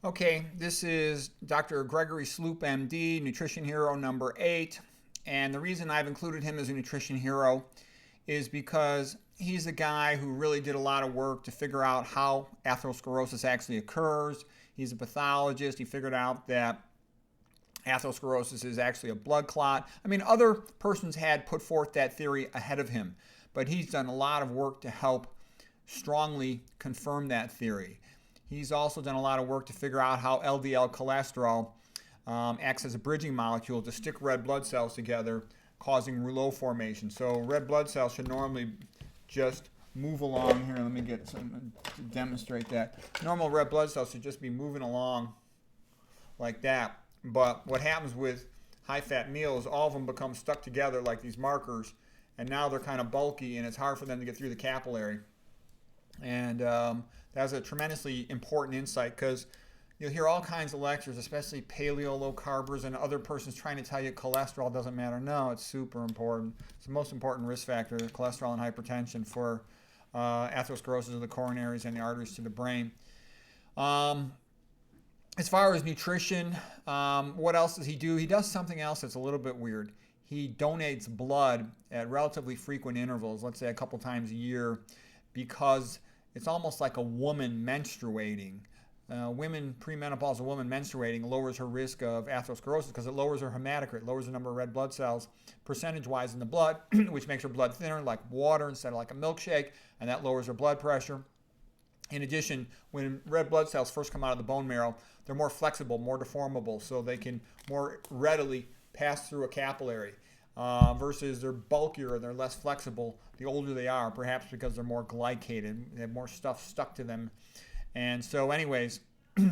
Okay, this is Dr. Gregory Sloop MD, Nutrition Hero number 8. And the reason I've included him as a nutrition hero is because he's a guy who really did a lot of work to figure out how atherosclerosis actually occurs. He's a pathologist. He figured out that atherosclerosis is actually a blood clot. I mean, other persons had put forth that theory ahead of him, but he's done a lot of work to help strongly confirm that theory. He's also done a lot of work to figure out how LDL cholesterol acts as a bridging molecule to stick red blood cells together, causing rouleau formation. So red blood cells should normally just move along. Here, let me get some to demonstrate that. Normal red blood cells should just be moving along like that. But what happens with high-fat meals, all of them become stuck together like these markers, and now they're kind of bulky, and it's hard for them to get through the capillary. And that's a tremendously important insight, because you'll hear all kinds of lectures, especially paleo, low carbers, and other persons trying to tell you cholesterol doesn't matter. No, it's super important. It's the most important risk factor, cholesterol and hypertension, for atherosclerosis of the coronaries and the arteries to the brain. As far as nutrition, what else does he do? He does something else that's a little bit weird. He donates blood at relatively frequent intervals, let's say a couple times a year, because it's almost like a woman menstruating. Premenopausal woman menstruating lowers her risk of atherosclerosis because it lowers her hematocrit, lowers the number of red blood cells percentage-wise in the blood, which makes her blood thinner, like water instead of like a milkshake, and that lowers her blood pressure. In addition, when red blood cells first come out of the bone marrow, they're more flexible, more deformable, so they can more readily pass through a capillary. Versus they're bulkier and they're less flexible the older they are, perhaps because they're more glycated, they have more stuff stuck to them. And so anyways,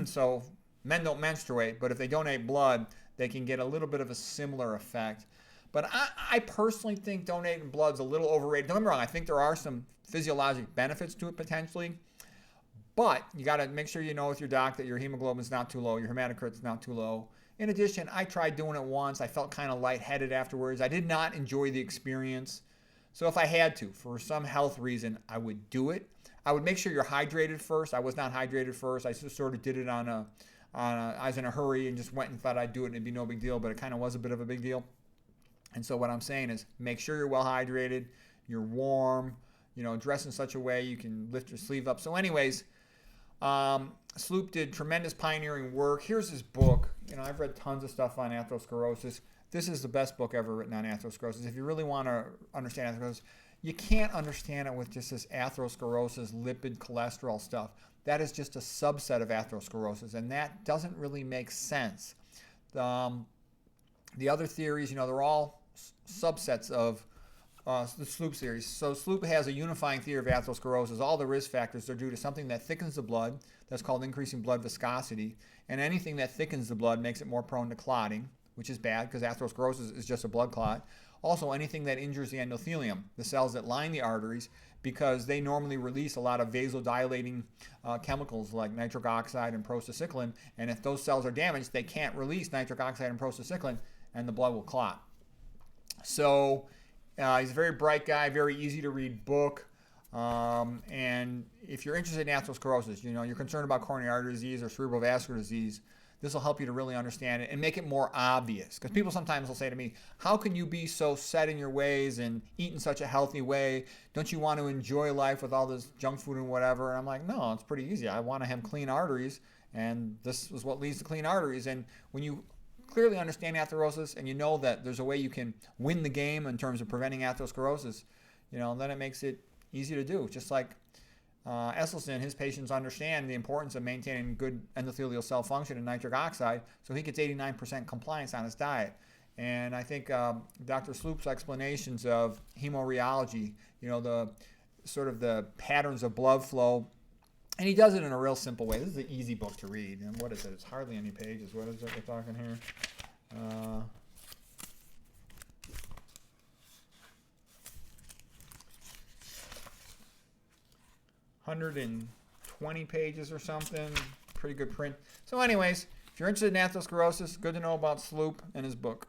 so men don't menstruate, but if they donate blood, they can get a little bit of a similar effect. But I personally think donating blood's a little overrated. Don't get me wrong, I think there are some physiologic benefits to it potentially, but you got to make sure you know with your doc that your hemoglobin's not too low, your hematocrit's not too low. In addition, I tried doing it once. I felt kind of lightheaded afterwards. I did not enjoy the experience. So if I had to, for some health reason, I would do it. I would make sure you're hydrated first. I was not hydrated first. I just sort of did it I was in a hurry and just went and thought I'd do it and it'd be no big deal, but it kind of was a bit of a big deal. And so what I'm saying is make sure you're well hydrated, you're warm, dress in such a way you can lift your sleeve up. So anyways, Sloop did tremendous pioneering work. Here's his book. I've read tons of stuff on atherosclerosis. This is the best book ever written on atherosclerosis. If you really want to understand atherosclerosis, you can't understand it with just this atherosclerosis, lipid, cholesterol stuff. That is just a subset of atherosclerosis, and that doesn't really make sense. The other theories, they're all subsets of the Sloop series. So Sloop has a unifying theory of atherosclerosis. All the risk factors are due to something that thickens the blood. That's called increasing blood viscosity. And anything that thickens the blood makes it more prone to clotting, which is bad because atherosclerosis is just a blood clot. Also, anything that injures the endothelium, the cells that line the arteries, because they normally release a lot of vasodilating chemicals like nitric oxide and prostacyclin. And if those cells are damaged, they can't release nitric oxide and prostacyclin, and the blood will clot. So he's a very bright guy, very easy to read book. And if you're interested in atherosclerosis, you're concerned about coronary artery disease or cerebral vascular disease, this will help you to really understand it and make it more obvious. Because people sometimes will say to me, how can you be so set in your ways and eat in such a healthy way? Don't you want to enjoy life with all this junk food and whatever? And I'm like, no, it's pretty easy. I want to have clean arteries, and this is what leads to clean arteries. And when you clearly understand atherosis and you know that there's a way you can win the game in terms of preventing atherosclerosis, then it makes it easy to do. Just like Esselstyn, his patients understand the importance of maintaining good endothelial cell function and nitric oxide, so he gets 89% compliance on his diet. And I think Dr. Sloop's explanations of hemorrheology, the sort of the patterns of blood flow, and he does it in a real simple way. This is an easy book to read. And what is it? It's hardly any pages. What is it we're talking here? 120 pages or something. Pretty good print. So anyways, if you're interested in atherosclerosis, good to know about Sloop and his book.